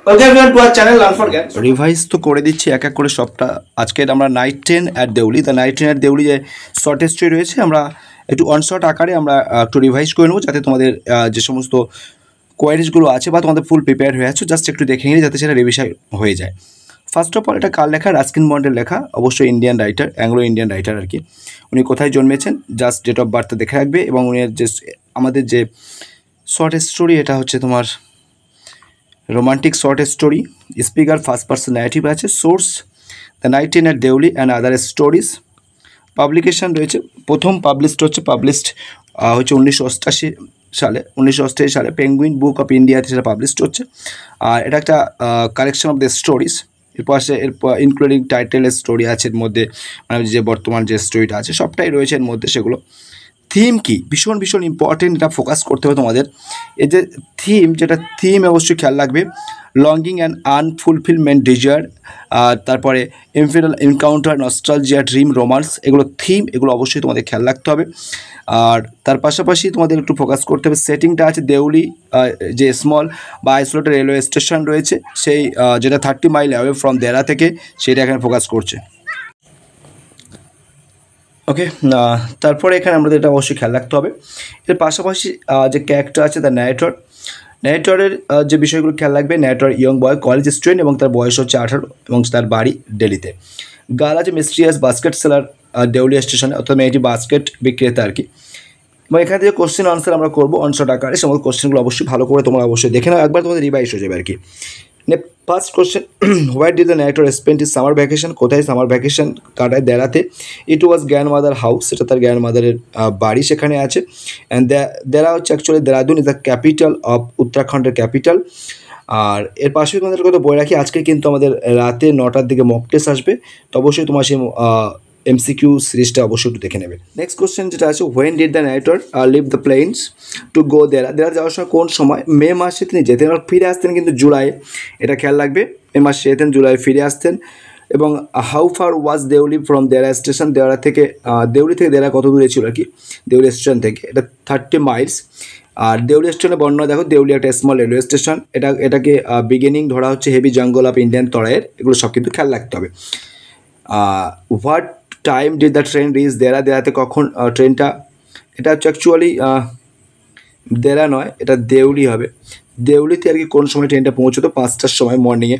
Welcome everyone to our channel learn for Gyan. Revise তো করে দিচ্ছি এক এক করে সবটা। আজকে আমরা night train at Deoli, the night train at Deoli যে শর্ট স্টোরি রয়েছে আমরা একটু অন শর্ট আকারে আমরা একটু রিভাইজ করে নেবো, যাতে তোমাদের যে সমস্ত কোয়ারিজগুলো আছে বা তোমাদের ফুল প্রিপেয়ার হয়ে আছো জাস্ট একটু দেখে নিলে যাতে সেটা রিভিশন হয়ে যায়। ফার্স্ট অফ অল এটা কার লেখা? রাস্কিন বন্ডের লেখা, অবশ্যই Indian writer, Anglo Indian writer আর কি। উনি কোথায় জন্মেছেন জাস্ট ডেট অফ বার্থ দেখে রাখবে। এবং উনি যে আমাদের যে শর্ট স্টোরি এটা হচ্ছে তোমার romantic short story. Speaker first person narrative আছে। Source the night train at Deoli and other stories. Publication রয়েছে, প্রথম পাবলিশড হচ্ছে 1988 সালে। 1988 সালে পেঙ্গুইন বুক অফ ইন্ডিয়াতে সেটা পাবলিশড হচ্ছে। আর এটা একটা কালেকশন অফ দ্য স্টোরিজ। এর পাশে ইনক্লুডিং টাইটেলের স্টোরি আছে এর মধ্যে, মানে যে বর্তমান যে স্টোরিটা আছে সবটাই রয়েছে এর মধ্যে। সেগুলো থিম কি ভীষণ ভীষণ ইম্পর্টেন্ট, এটা ফোকাস করতে হবে তোমাদের। এই যে থিম, যেটা থিম অবশ্যই খেয়াল রাখবে, লঙ্গিং অ্যান্ড আনফুলফিলমেন্ট ডিজায়ার, তারপরে ইনফিডেল এনকাউন্টার, নস্টালজিয়া, ড্রিম, রোমান্স, এগুলো থিম, এগুলো অবশ্যই তোমাদের খেয়াল রাখতে হবে। আর তার পাশাপাশি তোমাদের একটু ফোকাস করতে হবে সেটিংটা আছে দেউলি, যে স্মল বা আইসোলেটেড রেলওয়ে স্টেশন রয়েছে সেই যেটা 30 মাইল অ্যাওয়ে ফ্রম দেরা থেকে, সেটা এখানে ফোকাস করছে। ওকে, তারপরে এখানে আমাদের এটা অবশ্যই খেয়াল রাখতে হবে। এর পাশাপাশি যে ক্যারেক্টার আছে দ্য ন্যারেটরের যে বিষয়গুলো খেয়াল রাখবে। ন্যারেটর ইয়ং বয়, কলেজ স্টুডেন্ট, এবং তার বয়স হচ্ছে 18 এবং তার বাড়ি দিল্লিতে। গার্ল আছে মিস্ট্রিয়াস বাস্কেট সেলার দেউলি স্টেশনে, অর্থাৎ মেয়েটি বাস্কেট বিক্রেতা আর কি। এবং এখানে থেকে কোশ্চেন আনসার আমরা করবো অনশট আকারে। সমস্ত কোশ্চেনগুলো অবশ্যই ভালো করে তোমরা অবশ্যই দেখে নাও, একবার তোমাদের রিভাইজ হয়ে যাবে আর কি। First question, what did the narrator spend is summer vacation? কোথায় সামার ভ্যাকেশন কাটায়? দেরাতে। ইট ওয়াজ গ্র্যান্ড মাদার হাউস, সেটা তার গ্র্যান্ড মাদারের বাড়ি সেখানে আছে। অ্যান্ড দেরা হচ্ছে actually Dehradun is the capital of উত্তরাখণ্ডের ক্যাপিটাল। আর এর পাশে তোমাদের কথা বলে রাখি, আজকে কিন্তু আমাদের রাতে 9টার দিকে মক টেস্ট আসবে, তো অবশ্যই তোমার সেই MCQ সিরিজটা অবশ্যই একটু দেখে নেবে। নেক্সট কোশ্চেন যেটা আছে, when did the narrator leave the plains to go Dehra? যাওয়ার সময় কোন সময়? মে মাসে তিনি যেতেন আর ফিরে আসতেন কিন্তু জুলাই, এটা খেয়াল রাখবে। মে মাসে যেতেন, জুলাই ফিরে আসতেন। এবং how far was Deoli from Dehra station? Deoli থেকে দেরা কত দূরে ছিল আর কি দেউলি স্টেশন থেকে? এটা 30 মাইলস। আর দেউলি স্টেশনের বর্ণনা দেখো, দেউলি একটা স্মল রেলওয়ে স্টেশন, এটাকে বিগিনিং ধরা হচ্ছে হেভি জঙ্গল অফ ইন্ডিয়ান তরাইয়ের, এগুলো সব কিন্তু খেয়াল রাখতে হবে। What time did the train reach দেরাতে কখন ট্রেনটা? এটা হচ্ছে অ্যাকচুয়ালি দেরা নয়, এটা দেউলি হবে। দেউলিতে আর কি কোন সময় ট্রেনটা পৌঁছতো? 5টার সময় মর্নিংয়ে।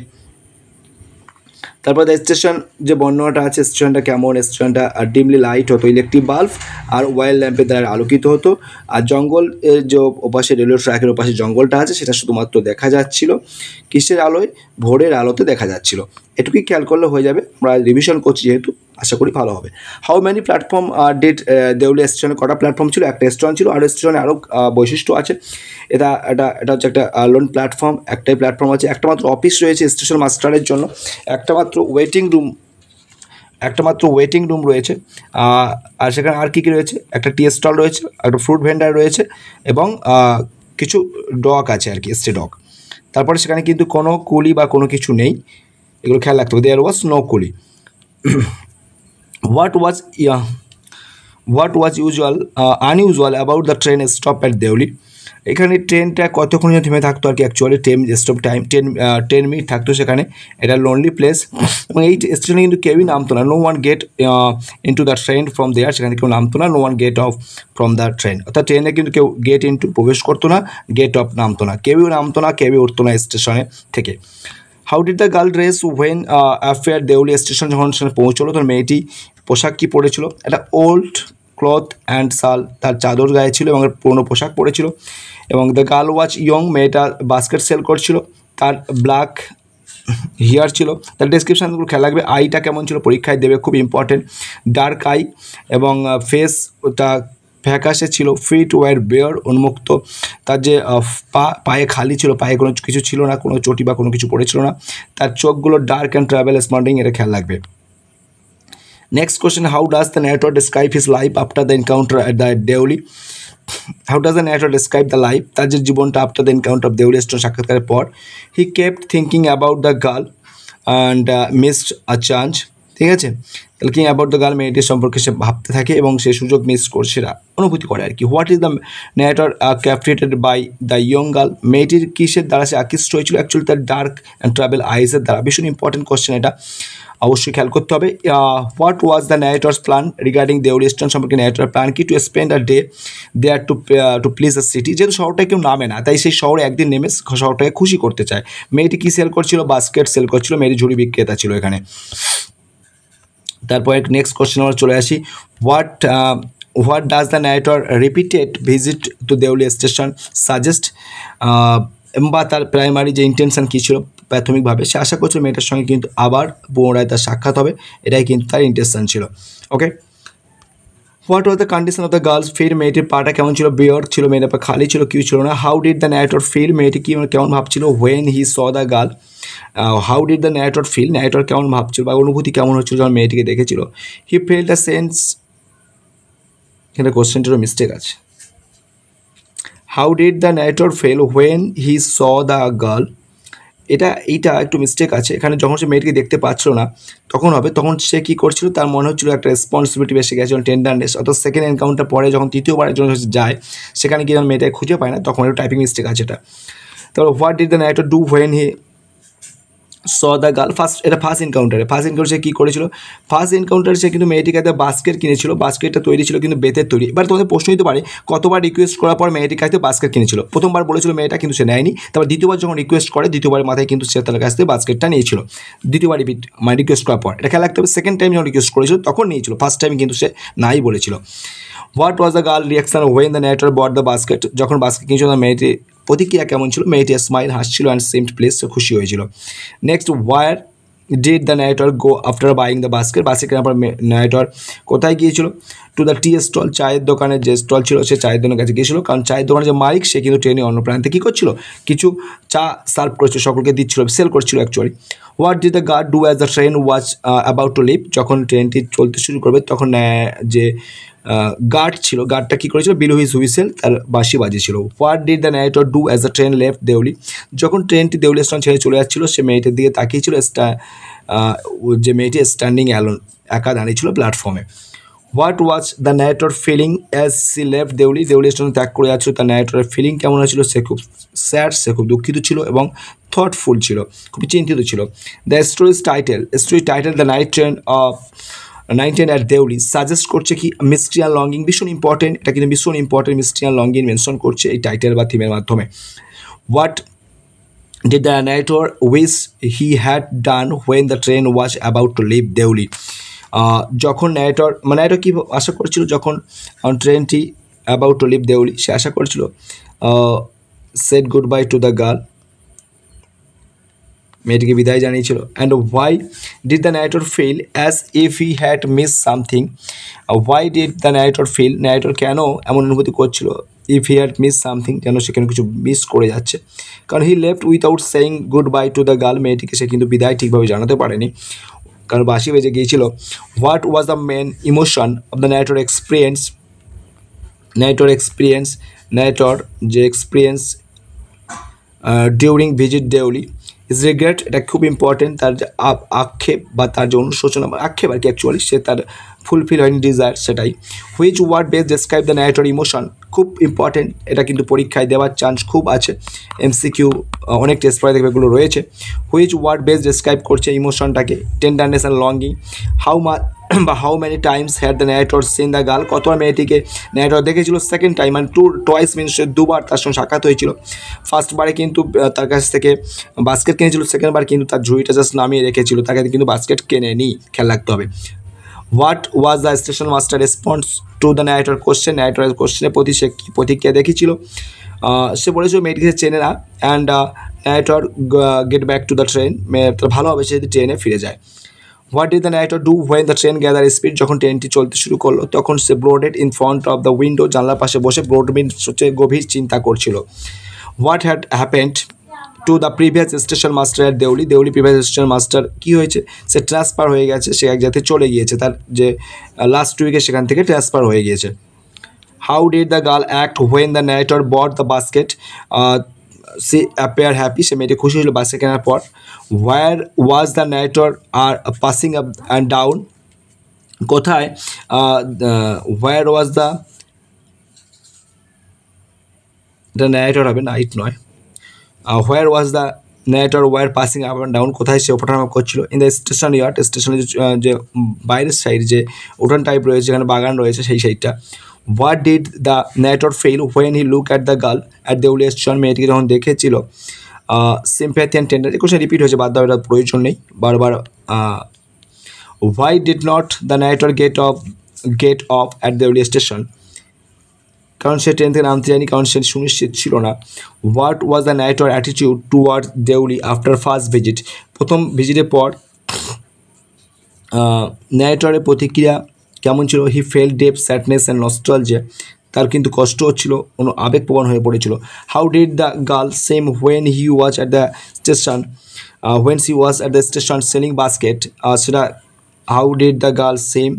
তারপর দ্য স্টেশন যে বর্ণনাটা আছে, স্টেশনটা কেমন? স্টেশনটা ডিমলি লাইট হতো, ইলেকট্রিক বাল্ব আর ওয়েল ল্যাম্পের দ্বারা আলোকিত হতো। আর জঙ্গল যে ওপাশে রেলওয়ে ট্র্যাকের ওপাশে জঙ্গলটা আছে সেটা শুধুমাত্র দেখা যাচ্ছিল কিসের আলোয়? ভোরের আলোতে দেখা যাচ্ছিল। এটুকুই খেয়াল করলে হয়ে যাবে, আমরা রিভিশন করছি যেহেতু, আশা করি ভালো হবে। How many platform did Deoli স্টেশনে? কটা প্ল্যাটফর্ম ছিল? একটা স্টেশন ছিল। আর স্টেশনে আরও বৈশিষ্ট্য আছে। এটা হচ্ছে একটা লোন প্ল্যাটফর্ম, একটাই প্ল্যাটফর্ম আছে। একটা মাত্র অফিস রয়েছে স্টেশন মাস্টারের জন্য, একটা মাত্র ওয়েটিং রুম রয়েছে। আর সেখানে আর কী কী রয়েছে? একটা টি স্টল রয়েছে, একটা ফ্রুট ভেন্ডার রয়েছে, এবং কিছু ডগ আছে আর কি, স্টে ডগ। তারপরে সেখানে কিন্তু কোনো কুলি বা কোনো কিছু নেই, এগুলো খেয়াল রাখতে হবে। There was no coolie. What was unusual about the train stop at Deoli? এখানে ট্রেনটা কতক্ষণ থেমে থাকতো আর কি? অ্যাকচুয়ালি স্টপ টাইম 10 মিনিট থাকতো সেখানে। এটা লোনলি প্লেস, এবং এই স্টেশনে কিন্তু কেউই নামতো না। No one get into the train from there, সেখানে কেউ নামতো না। No one get off from the train, অর্থাৎ ট্রেনে কিন্তু কেউ গেট ইন্টু প্রবেশ করতো না, গেট অফ নামতো না, কেউই নামতো না, কেউই উঠতো না স্টেশনে থেকে। How did the girl dress when affair Deoli station? যখন সেখানে পৌঁছলো তখন মেয়েটি পোশাক কী পরেছিল? একটা ওল্ড ক্লথ অ্যান্ড শাল, তার চাদর গায়ে ছিল এবং পুরনো পোশাক পরেছিল। এবং দ্য গার্ল ওয়াজ ইয়ং, মেয়েটা বাস্কেট সেল করছিল, তার ব্ল্যাক হেয়ার ছিল। তার ডেসক্রিপশানগুলো খেয়াল রাখবে। আইটা কেমন ছিল? পরীক্ষায় দেবে, খুব ইম্পর্টেন্ট। ডার্ক আই, এবং ফেসটা ফ্যাকাশে ছিল। ফিট ওয়ার বেয়ার, উন্মুক্ত। তার যে পায়ে খালি ছিল, পায়ে কোনো কিছু ছিল না, কোনো চটি বা কোনো কিছু পড়েছিল না। তার চোখগুলো ডার্ক অ্যান্ড ট্রাভেল স্মার্টিং, এটা খেয়াল রাখবে। Next question, how does the narrator describe his life after the encounter at the Deoli? How does the narrator describe the life? তার যে জীবনটা after the encounter of Deoli station, সাক্ষাৎকারের পর। He kept thinking about the girl and missed a chance. ঠিক আছে। Thinking about the girl, মেয়েটির সম্পর্কে সে ভাবতে থাকে এবং সে সুযোগ মিস করে সেটা অনুভূতি করে আর কি। What is the narrator captivated by the young girl, মেয়েটির কিসের দ্বারা সে আকৃষ্ট হয়েছিল? অ্যাকচুয়ালি তার ডার্ক অ্যান্ড ট্রাভেল আইসের দ্বারা। ভীষণ ইম্পর্টেন্ট কোশ্চেন, এটা অবশ্যই খেয়াল করতে হবে। What was the narrator's plan regarding Deoli station সম্পর্কে ন্যারেটর প্ল্যান কি? To spend a day there to please the city. যেহেতু শহরটায় কেউ নামে না, তাই সেই শহরে একদিন নেমে শহরটাকে খুশি করতে চায়। মেয়েটি কি সেল করছিল? বাস্কেট সেল করছিল, মেয়েটি ঝুড়ি বিক্রেতা ছিল এখানে। তারপর নেক্সট কোশ্চেন আমরা চলে আসি। What does the narrator repeated visit to Deoli station suggest, বা তার প্রাইমারি যে ইন্টেনশন কী ছিল প্রাথমিকভাবে, সে আশা করছিল মেয়েটার সঙ্গে কিন্তু আবার পুনরায় তার সাক্ষাৎ হবে, এটাই কিন্তু তার ইন্টেনশন ছিল। Okay. What was the condition of the girl's feel, মেয়েটির পাটা কেমন ছিল? বিয়ার্ড ছিল, মেয়েটার পা খালি ছিল, কেউ ছিল না। How did the narrator feel, মেয়েটি কি কেমন ভাবছিল? When he saw the girl, how did the narrator feel, narrator কেমন ভাবছিল বা অনুভূতি কেমন হচ্ছিল যখন মেয়েটিকে দেখেছিল? হি ফেল্ট দ্য সেন্স, এখানে কোশ্চেনটিরও মিস্টেক আছে। How did the narrator fail when he saw the girl, এইটা একটু মিস্টেক আছে এখানে। যখন সে মেয়েটিকে দেখতে পাচ্ছিল না তখন হবে, তখন সে কী করছিল? তার মনে হচ্ছিল একটা রেসপন্সিবিলিটি বেশি গেছে, টেন্ডারনেস। অর্থাৎ সেকেন্ড এনকাউন্টার পরে যখন তৃতীয়বারের জন্য যায় সেখানে গিয়ে যখন মেয়েটাকে খুঁজে পায় না, তখন একটু টাইপিং মিস্টেক আছে এটা। তারপর what did the narrator do when he saw the girl, এটা ফার্স্ট এনকাউন্টারে সে কী করেছিল? ফার্স্ট এনকাউন্টারে সে কিন্তু মেয়েটিকে একটা বাস্কেট কিনেছিল, বাস্কেটটা তৈরি ছিল কিন্তু বেতের তৈরি। এবার তোমাদের প্রশ্ন দিতে পারে কতবার রিকোয়েস্ট করার পর মেয়েটির কাছে বাস্কেট কিনেছিল? প্রথমবার বলেছিল মেয়েটা, কিন্তু সে নেয়নি। তারপর দ্বিতীয়বার যখন রিকোয়েস্ট করে, দ্বিতীয়বারের মাথায় কিন্তু সে তার কাছ থেকে বাস্কেটটা নিয়েছিল। দ্বিতীয়বার রিকোয়েস্ট করার পর, এটা খেয়াল রাখতে হবে। সেকেন্ড টাইম যখন রিকোয়েস্ট করেছিল তখন নিয়েছিল, ফার্স্ট টাইম কিন্তু সে নাই বলেছিল। What was the girl reaction when the narrator bought the basket, যখন বাস্কেট কিনেছিল মেয়েটি প্রতিক্রিয়া কেমন ছিল? মেয়েটি স্মাইল, হাসছিল অ্যান্ড সিমড প্লেস, খুশি হয়েছিল। Next, where did the narrator go after buying the basket, কেনার পর ন্যারেটর কোথায় গিয়েছিল? টু দ্য টি স্টল, চায়ের দোকানের যে স্টল ছিল সে চায়ের দোকানের কাছে গিয়েছিল, কারণ চায়ের দোকানের যে মালিক সে কিন্তু ট্রেনে অন্য প্রান্তে কী করছিল? কিছু চা সার্ভ করছিল, সকলকে দিচ্ছিল, সেল করছিল actually. What did the guard do as the train was about to leave, যখন ট্রেনটি চলতে শুরু করবে তখন যে গার্ড ছিল, গার্ডটা কী করেছিল? বিলো হিজ হুইসেল, তার বাঁশি বাজিয়েছিল। What did the narrator do as the train left Deoli, যখন ট্রেনটি দেউলি স্টেশন ছেড়ে চলে যাচ্ছিল সে মেয়েটির দিকে তাকিয়েছিল, যে মেয়েটি স্ট্যান্ডিং অ্যালোন, একা দাঁড়িয়েছিল প্ল্যাটফর্মে। What was the narrator feeling as she left Deoli station ত্যাগ করে যাচ্ছিল, তার ন্যারেটরের ফিলিং কেমন হয়েছিল? সে খুব স্যাড, সে খুব দুঃখিত ছিল এবং থটফুল ছিল, খুবই চিন্তিত ছিল। The story title the night train of 19 at Deoli suggest করছে কি? মিস্ট্রি অ্যান্ড লঙ্গিং, ভীষণ ইম্পর্টেন্ট, এটা কিন্তু ভীষণ important. Mystery and longing mention করছে এই টাইটেল বা থিমের মাধ্যমে। What did the narrator wish he had done when the train was about to leave Deoli, যখন ন্যারেটর কী আশা করেছিল যখন ট্রেনটি অ্যাবাউট টু লিভ দেউলি, সে আশা করেছিল said goodbye to the girl, মেয়েটিকে বিদায় জানিয়েছিল। And why did the narrator feel as if he had miss something, why did the narrator feel, narrator কেন এমন অনুভূতি করছিল? If he had miss something, যেন সেখানে কিছু মিস করে যাচ্ছে, কারণ he left without saying goodbye to the girl, মেয়েটিকে সে কিন্তু বিদায় ঠিকভাবে জানাতে পারেনি, কারণ বাঁশি বেজে গিয়েছিল। What was the main emotion of the narrator experience, narrator যে experience during visit Deoli is regret, এটা খুব ইম্পর্টেন্ট। তার যে আক্ষেপ বা তার যে অনুশোচনা, আক্ষেপ আর কি অ্যাকচুয়ালি, সে তার ফুলফিল হয়নি ডিজায়ার, সেটাই। Which word best describe the narrator emotion, খুব ইম্পর্টেন্ট, এটা কিন্তু পরীক্ষায় দেওয়ার চান্স খুব আছে। এমসিকিউ অনেক টেস্ট পরে দেখবে এগুলো রয়েছে। হুইচ ওয়ার্ড বেস ডেসক্রাইব করছে ইমোশনটাকে? Tenderness and longing. How many times had the narrator seen the girl, কতবার মেয়েটিকে ন্যারেটর দেখেছিল? সেকেন্ড টাইম, মানে টোয়াইস মিনস দুবার তার সঙ্গে সাক্ষাৎ হয়েছিল। ফার্স্টবারে কিন্তু তার কাছ থেকে বাস্কেট কিনেছিল, সেকেন্ডবার কিন্তু তার ঝুড়িটা জাস্ট নামিয়ে রেখেছিল, তাকে কিন্তু বাস্কেট কেনেনি, খেয়াল রাখতে হবে। What was the station master response to the narrator question, ন্যারেটরের কোশ্চেনের প্রতি সে কী প্রতিক্রিয়া দেখিয়েছিল? সে বলেছিল মেয়েটিকে সে চেনে না, and narrator get back to the train, তার ভালো হবে সে যদি ট্রেনে ফিরে যায়। What did the narrator do when the train gather speed, যখন ট্রেনটি চলতে শুরু করলো তখন সে brooded in front of the window, জানলার পাশে বসে ব্রডমিন হচ্ছে গভীর চিন্তা করছিল। What had happened to the previous station master at Deoli previous station master কী হয়েছে? সে ট্রান্সফার হয়ে গেছে, সে এক জায়গাতে চলে গিয়েছে, তার যে লাস্ট উইকে সেখান থেকে ট্রান্সফার হয়ে গিয়েছে। How did the girl act when the narrator bought the basket, সে অ্যাপিয়ার হ্যাপি, সে মেয়েটি খুশি হলো বাসে কেনার পর। Where was the narrator are passing up and down, কোথায় হোয়ার ওয়াজ দ্য নাইটর হবে, নাইট নয়, where was the narrator were passing up and down, কোথায় সে ওঠানামা করছিল। ইন দ্য স্টেশন ইয়ার্ড, স্টেশনের যে বাইরের সাইড যে উঠান টাইপ রয়েছে, যেখানে বাগান রয়েছে সেই সাইডটা। What did the narrator feel when he look at the girl at Deoli station, মেয়েটিকে যখন দেখেছিল। Sympathy and tender, question repeat হয়েছে, বাদ দেওয়ার প্রয়োজন নেই বারবার। Why did not the narrator get off at Deoli station, কারণ সে ট্রেন থেকে নামতে যায়নি, কারণ সে সুনিশ্চিত ছিল না। What was the narrator attitude toward Deoli after first visit, প্রথম ভিজিটের পর নাইটরের প্রতিক্রিয়া কেমন ছিল। He feel deep sadness and nostalgia, তার কিন্তু কষ্ট হচ্ছিল, কোনো আবেগপ্রবণ হয়ে পড়েছিল। How did the girl seem when he was at the station, when she was at the station selling basket, সেটা how did the girl seem,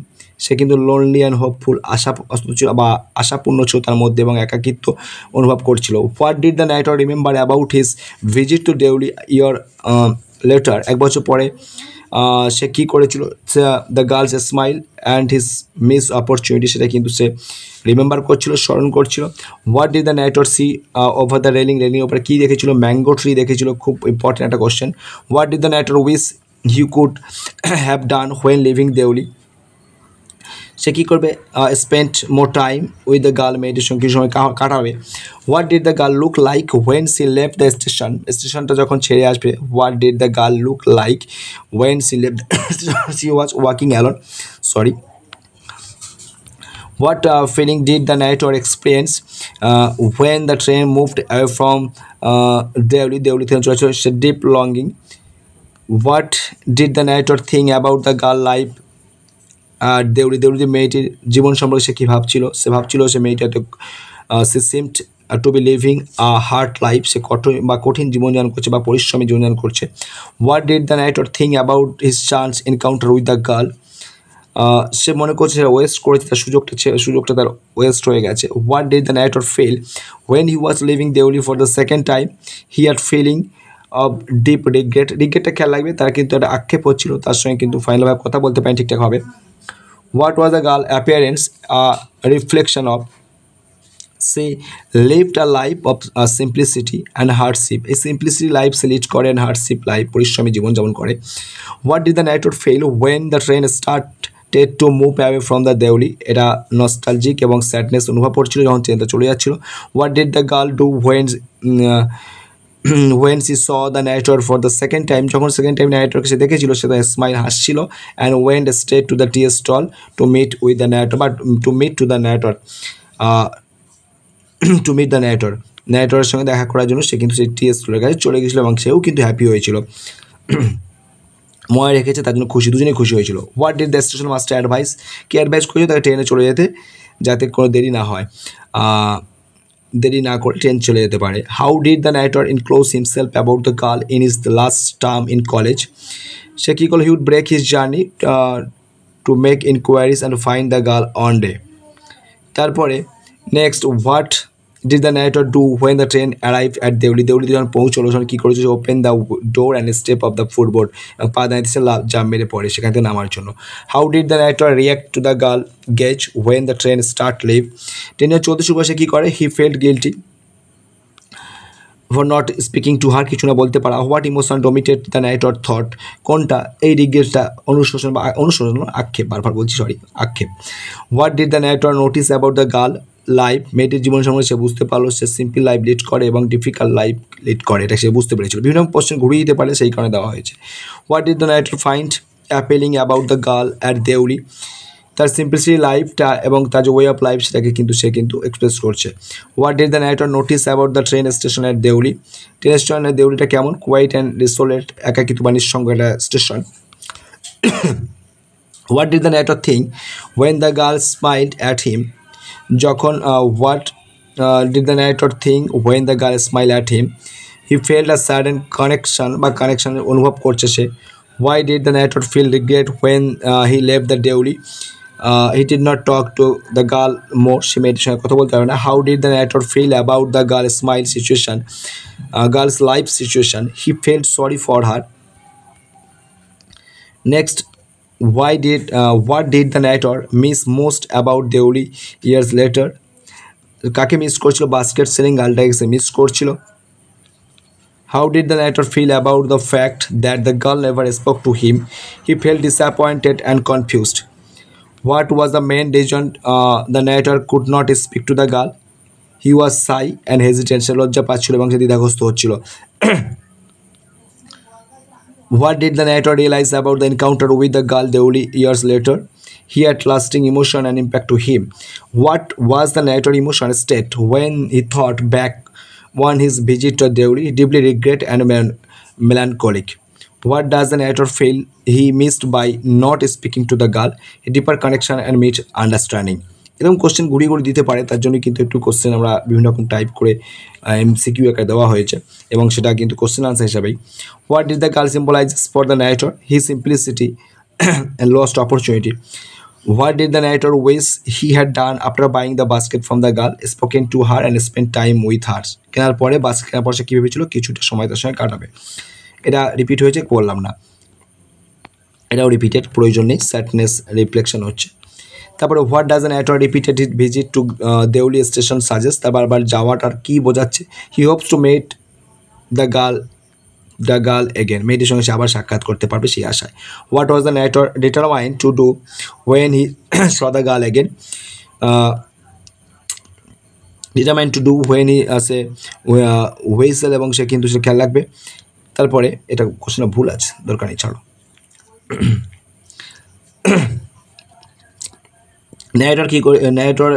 সে কিন্তু লোনলি অ্যান্ড হোপফুল, ছিল বা আশাপূর্ণ ছিল তার মধ্যে, এবং একাকিত্ব অনুভব করছিল। What did the narrator remember about his visit to Deoli year later, এক বছর পরে সে কী করেছিল। The girl's smile and his miss opportunity, সেটা কিন্তু সে রিমেম্বার করছিল, স্মরণ করছিল। What did the narrator see over the railing ওপরে কী দেখেছিল, ম্যাঙ্গো ট্রি দেখেছিল, খুব ইম্পর্টেন্ট একটা question. What did the narrator wish you could have done when leaving Deoli, সে কী করবে, spend more time with the girl, মেয়েটির সঙ্গে সময় কাটাবে। What did the girl look like when she left the station, স্টেশনটা যখন ছেড়ে আসবে। What did the girl look like when she left she was walking alone, sorry. What feeling did the narrator experience when the train moved away from Deoli থেকে চলেছিল, সে deep longing. What did the narrator think about the girl life আর দেউলি মেয়েটির জীবন সম্পর্কে সে কী ভাবছিল, সে মেয়েটা সে seemed to be living a hard life, সে কঠিন জীবনযাপন করছে বা পরিশ্রমী জীবনযাপন করছে। What did the narrator think about his chance encounter with the girl, সে মনে করছে সেটা ওয়েস্ট করেছে, তার সুযোগটা তার ওয়েস্ট হয়ে গেছে। What did the narrator feel when he was leaving Deoli for the second time, he আর ফিলিং অফ ডিপ রিগ্রেটটা খেয়াল লাগবে, তার কিন্তু একটা আক্ষেপ হচ্ছিল, তার সঙ্গে কিন্তু ফাইনালভাবে কথা বলতে পারেন ঠিকঠাক হবে। What was the girl appearance a reflection of? She lived a life of simplicity and hardship. এই simplicity life সে লিড করে, and hardship life পরিশ্রমী জীবনযাপন করে। What did the nature feel when the train started to move away from the Deoli? এটা nostalgic এবং sadness অনুভব করছিল যখন ট্রেনটা চলে যাচ্ছিল। What did the girl do when she saw the narrator for the second time, যখন second time narratorকে সে দেখেছিল, সে তার smile হাসছিল, and went straight to the tea stall to meet with the narrator, but to meet the narrator, narrator's সঙ্গে দেখা করার জন্য সে কিন্তু সেই টি স্টলের কাছে চলে গেছিলো, এবং সেও কিন্তু হ্যাপি হয়েছিল, মনে রেখেছে, তার জন্য খুশি, দুজনেই খুশি হয়েছিল। What did the station master advice, কি অ্যাডভাইস করেছিল, তাকে ট্রেনে চলে যেতে, যাতে কোনো দেরি না হয়, দেরি না করে ট্রেন চলে যেতে পারে। How did the narrator enclose himself about the girl in is the last term in college, সে কী করলো, he would break his journey to make inquiries and find the girl on day. তারপরে next, what did the narrator do when the train arrive at Deoli যখন পৌঁছলো, তখন কী করেছে, open the door and step of the footboard, এবং পা দাঁড়িয়েছে জাম মেরে পড়ে সেখান থেকে নামার জন্য। How did the narrator react to the girl gaze when the train start leave, ট্রেনে চলতে শুরু করে সে কী করে, he felt guilty for not speaking to her, কিছু না বলতে পারা। What emotion dominated the narrator thought, কোনটা, এই রিগ্রেটটা, অনুশোচন আক্ষেপ, বারবার বলছি সরি, আক্ষেপ। What did the narrator notice about the girl life, মেয়েটির জীবন সম্পর্কে সে বুঝতে পারলো, সে সিম্পল লাইফ লিড করে এবং ডিফিকাল্ট লাইফ লিড করে, এটা সে বুঝতে পেরেছিল। বিভিন্ন কোশ্চেন ঘুরিয়ে দিতে পারে, সেই কারণে দেওয়া হয়েছে। What did the narrator find appealing about the girl at Deoli, তার সিম্পলিসিটি লাইফটা এবং তার যে ওয়ে অফ লাইফ সেটাকে কিন্তু সে কিন্তু এক্সপ্রেস করছে। What did the narrator notice about the train station at Deoli, train স্টেশনের দেউলিটা কেমন, কোয়াইট অ্যান্ড ডিসোলেট, একাকিত্ব বা নিঃসঙ্গ একটা station. What did the narrator think when the girl smiled at him, যখন what did the narrator think when the girl smile at him, he felt a sudden connection অনুভব করছে সে। Why did the narrator feel regret when he left the Deoli, he did not talk to the girl more, সে মেয়েটির সঙ্গে কথা বলতে পারবে না। How did the narrator feel about the girl smile situation, girl's life situation. He felt sorry for her. Next, what did the narrator miss most about Deoli years later? কাকে miss করছিল? Basket selling গার্লটাকে miss করছিল। How did the narrator feel about the fact that the girl never spoke to him? He felt disappointed and confused. What was the main reason the narrator could not speak to the girl? He was shy and hesitant. সে লজ্জা পাচ্ছিল এবং সে দ্বিধাগ্রস্ত হচ্ছিল। What did the narrator realize about the encounter with the girl Deoli years later? He had lasting emotion and impact to him. What was the narrator emotional state when he thought back on his visit to Deoli? Deeply regret and melancholic. What does the narrator feel he missed by not speaking to the girl? A deeper connection and misunderstanding. এরকম question ঘুরিয়ে ঘুরিয়ে দিতে পারে, তার জন্য কিন্তু একটু question আমরা বিভিন্ন রকম টাইপ করে এমসিকিউ আকারে দেওয়া হয়েছে এবং সেটা কিন্তু কোশ্চেন আনসার হিসাবেই। What did the girl symbolise for the narrator? His simplicity and lost opportunity. What did the narrator wish he had done after buying the basket from the girl? Spoken to her and spent time with her. কেনার পরে basket কেনার পর সে কী ভেবেছিল? কিছুটা সময় তার সঙ্গে কাটাবে। এটা রিপিট হয়েছে, বললাম না, এটাও রিপিটেড, প্রয়োজন নেই, স্যাডনেস রিফ্লেকশন হচ্ছে। তারপরে what does an narrator repeated hit visit to Deoli station suggest? তার বারবার যাওয়াটার কী বোঝাচ্ছে? He hopes to meet the girl again, মেয়েটির সঙ্গে সে আবার সাক্ষাৎ করতে পারবে সেই আশায়। What was the narrator determined to do when he saw the girl again? Determined to do when he সে হুইসেল, এবং সে কিন্তু সে খেয়াল রাখবে। তারপরে এটা কোশ্চেনটা ভুল আছে, দরকার নেই, ছাড়ো। narrator কী করে, narrator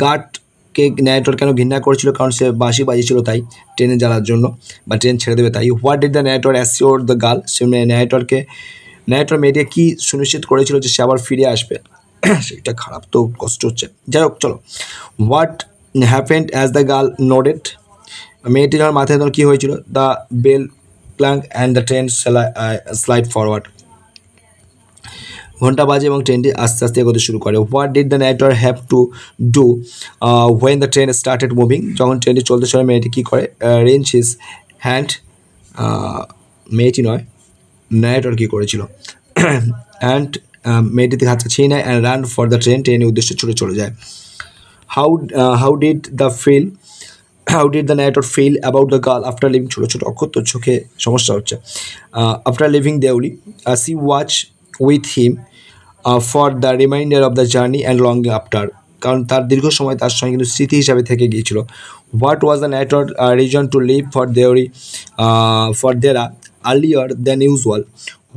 গার্ডকে narrator কেন ঘৃণা করেছিল? কারণ সে বাঁশি বাজিয়েছিল তাই, ট্রেনে জ্বালার জন্য বা ট্রেন ছেড়ে দেবে তাই। What did the narrator assure the girl? সে narrator মেয়েটিকে কী সুনিশ্চিত করেছিল যে সে আবার ফিরে আসবে? সেটা খারাপ তো, কষ্ট হচ্ছে, যাই হোক চলো। What happened as the girl nodded? মেয়েটি যখন মাথায় তখন কী হয়েছিল? The bell clank and the train slide forward. ঘন্টা বাজে এবং ট্রেনটি আস্তে আস্তে এগোতে শুরু করে। What did the narrator have to do when the train started moving? যখন ট্রেনটি চলতে সময় মেয়েটি কী করে? রেঞ্জ হিজ হ্যান্ড, মেয়েটি নয়, narrator কী করেছিল? অ্যান্ড মেয়েটি থেকে হাতটা ছিঁড়ে নেয় অ্যান্ড রান ফর দ্য ট্রেনের উদ্দেশ্যে ছুটে চলে যায়। How did the narrator feel about the girl after leaving? ছোটো ছোটো অক্ষর তো চোখে সমস্যা হচ্ছে। After leaving Deoli she watch with him for the reminder of the journey and long after, কারণ তার দীর্ঘ সময় তার সঙ্গে কিন্তু স্মৃতি হিসাবে থেকে গিয়েছিল। What was the narrator reason to leave for Dehra earlier than usual?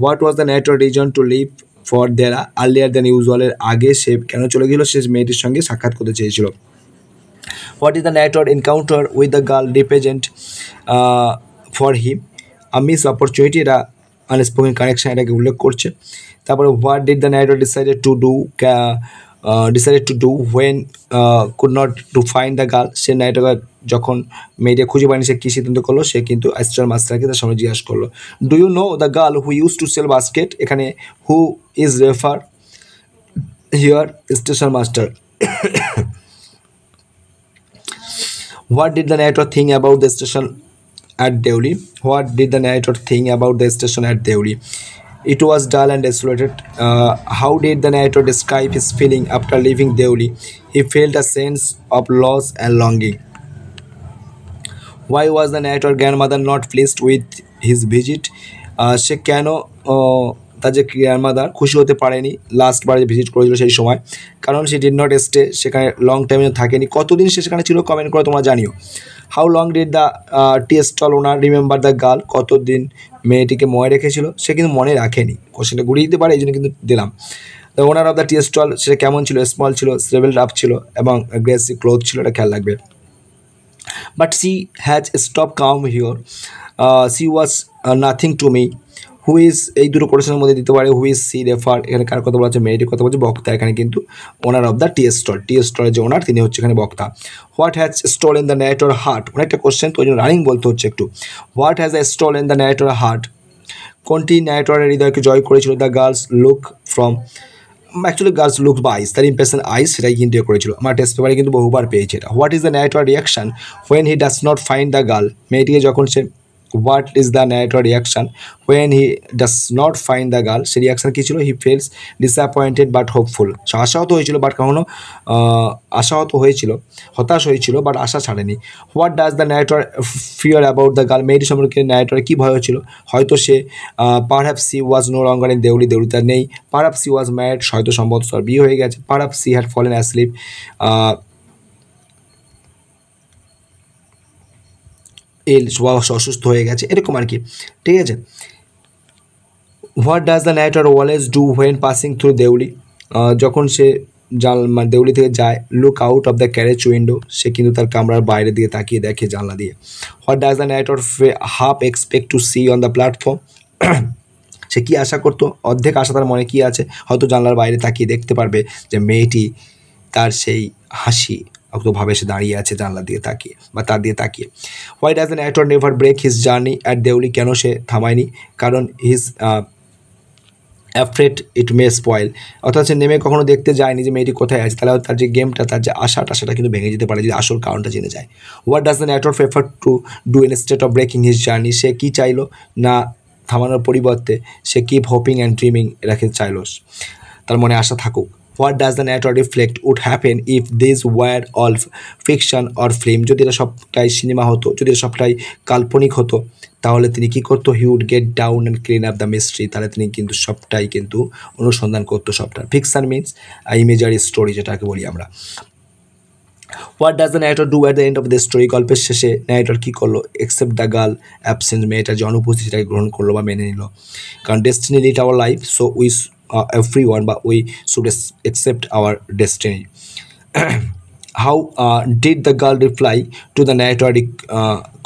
What was the narrator reason to leave for Dehra earlier than ইউজুয়ালের আগে সে কেন চলে গেল? সে মেয়েটির সঙ্গে সাক্ষাৎ করতে চেয়েছিল। What is the narrator encounter with the girl represent for him? Miss opportunity, এটা আনস্পোকেন কানেকশন, এটাকে উল্লেখ করছে। তারপরে what did the narrator decided to do when could not to find the girl? সে narrator যখন মেয়েটা খুঁজে পায়নি সে কী সিদ্ধান্ত করলো? সে কিন্তু অ্যাসিস্ট্যান্ট মাস্টারকে তার সামনে জিজ্ঞাসা করলো। Do you know the girl who use to sell basket? এখানে who is refer here station master. What did the narrator think about the station at Deoli? What did the narrator think about the station at Deoli? It was dull and desolated. How did the narrator describe his feeling after leaving Deoli? He felt a sense of loss and longing. Why was the narrator grandmother not pleased with his visit? সে কেন তার যে grandmother খুশি হতে পারেনি লাস্টবার যে visit করেছিল সেই সময়? কারণ সে ডিড নট স্টে, সেখানে লং টাইমে থাকেনি। কতদিন সে সেখানে ছিল কমেন্ট করে তোমরা জানিও। How long did the tea stall owner remember the girl? কতদিন মেয়েটিকে মনে রেখেছিল? সে কিন্তু মনে রাখেনি, কোশ্চেনটা ঘুরিয়ে দিতে পারে, এই জন্য কিন্তু দিলাম। The owner of the tea stall, সেটা কেমন ছিল? স্মল ছিল, স্লেভেল আপ ছিল এবং গ্রেসি ক্লোথ ছিল, এটা খেয়াল রাখবে। But she has stop come here, she was nothing to me. Who is, এই দুটো কোশ্চেনের মধ্যে দিতে পারে। হু ইজ সি রেফার, এখানে কার কথা বলা হচ্ছে? মেয়েটির কথা বলছে, বক্তা এখানে কিন্তু ওনার অফ দ্য টি স্টলের যে ওনার তিনি হচ্ছে এখানে বক্তা। What has stolen the narrator heart? অনেকটা কোশ্চেন তো ওই জন্য রানিং বলতে হচ্ছে একটু। What has stolen the narrator heart? কোনটি narratorর হৃদয়কে জয় করেছিল? The girls look from actually girls look বা আইস, তার ইম্প্রেশন আইস সেটাই কিন্তু এ করেছিল। আমার টেস্ট পেপারে কিন্তু বহুবার পেয়েছে এটা। What is the narrator reaction when he does not find the girl, মেয়েটিকে যখন সে what is the narrator reaction when he does not find the girl, সে রিয়াকশন কী ছিল? He feels disappointed but hopeful, সে আশাহত হয়েছিল বাট কখনো আশাহত হয়েছিল, হতাশ হয়েছিল বাট আশা ছাড়েনি। What does the narrator fear about the girl, মেয়েটি সম্পর্কে ন্যারেটরের কী ভয় হয়েছিল? হয়তো সে perhaps she was no longer in Deoli, Deoli তার নেই। পারহ্যাপস সি ওয়াজ ম্যারিড, হয়তো সম্ভবত তার বিয়ে হয়ে গেছে। Perhaps she had fallen asleep, অসুস্থ হয়ে গেছে, এরকম আর কি, ঠিক আছে। What does the narrator always do when passing through Deoli, যখন সে মানে দেউলি থেকে যায়, look out of the carriage window, সে কিন্তু তার কামরার বাইরে দিয়ে তাকিয়ে দেখে জানলা দিয়ে। What does the narrator half expect to see on the platform, সে কী আশা করতো? অর্ধেক আশা তার মনে কী আছে? হয়তো জানলার বাইরে তাকিয়ে দেখতে পারবে যে মেয়েটি তার সেই হাসি ভাবে সে দাঁড়িয়ে আছে জানলা দিয়ে তাকিয়ে বা তার দিয়ে তাকিয়ে। Why does the narrator never break his journey at Deoli, কেন সে থামায়নি? কারণ he's afraid it may spoil, অর্থাৎ সে নেমে কখনো দেখতে যায়নি যে মেয়েটি কোথায় আছে, তাহলে তার যে গেমটা, তার যে আশাটা, সেটা কিন্তু ভেঙে যেতে পারে যদি আসল কারণটা জেনে যায়। What does the narrator prefer to do instead of breaking his journey, সে কী চাইলো? না থামানোর পরিবর্তে সে কিপ হোপিং অ্যান্ড ড্রিমিং রাখতে চাইল, তার মনে আশা থাকুক। What does the narrator reflect would happen if this were all fiction or film, যদি এটা সবটাই সিনেমা হতো, যদি এটা সবটাই কাল্পনিক হতো, তাহলে তিনি কী করতো? He would get down and clean up the mystery, তাহলে তিনি কিন্তু সবটাই কিন্তু অনুসন্ধান করতো সবটা। ফিকশন মিনস ইমেজারি স্টোরি, যেটাকে বলি আমরা। What does the narrator do at the end of the story, গল্পের শেষে ন্যারেটর কী করলো? একসেপ্ট দ্য গার্ল অ্যাবসেন্ট, মেয়েটা যে অনুপস্থিত সেটাকে গ্রহণ করলো বা মেনে নিল। কারণ destiny lead our life, so we every one বা we should accept our destiny. How did the girl reply to the narrator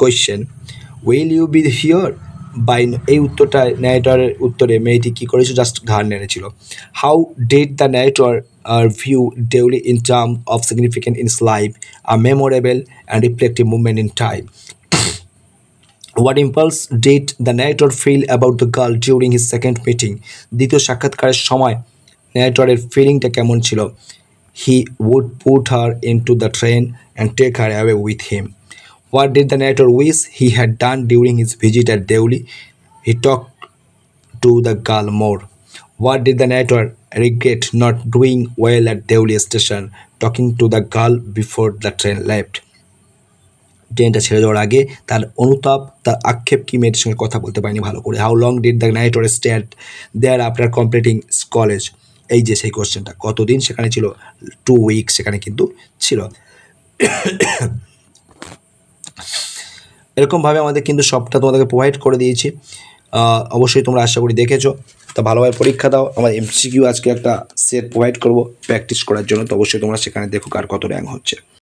question will you be here by, এই উত্তরটা ন্যারেটরের উত্তরে মেয়েটি কী করেছিল? জাস্ট ঘাড় নেড়েছিল। How did the narrator view daily in terms of significant in his life, a memorable and reflective moment in time. What impulse did the narrator feel about the girl during his second meeting? দ্বিতীয় সাক্ষাৎকারের সময় ন্যারেটরের ফিলিংটা কেমন ছিল? He would put her into the train and take her away with him. What did the narrator wish he had done during his visit at Deoli? He talked to the girl more. What did the narrator regret not doing well at Deoli station, talking to the girl before the train left? ট্রেনটা ছেড়ে যাওয়ার আগে তার অনুতাপ, তার আক্ষেপ কি মেয়েটির সঙ্গে কথা বলতে পারেনি ভালো করে। How long did the narrator stay at there after completing college, এই যে সেই কোশ্চেনটা, কতদিন সেখানে ছিল? 2 উইকস সেখানে কিন্তু ছিল। এরকমভাবে আমাদের কিন্তু সবটা তোমাদেরকে প্রোভাইড করে দিয়েছি, অবশ্যই তোমরা আশা করি দেখেছো। তা ভালোভাবে পরীক্ষা দাও। আমার এমসিকিউ আজকে একটা সেট প্রোভাইড করবো প্র্যাকটিস করার জন্য, তো অবশ্যই তোমরা সেখানে দেখো কার কত র্যাঙ্ক হচ্ছে।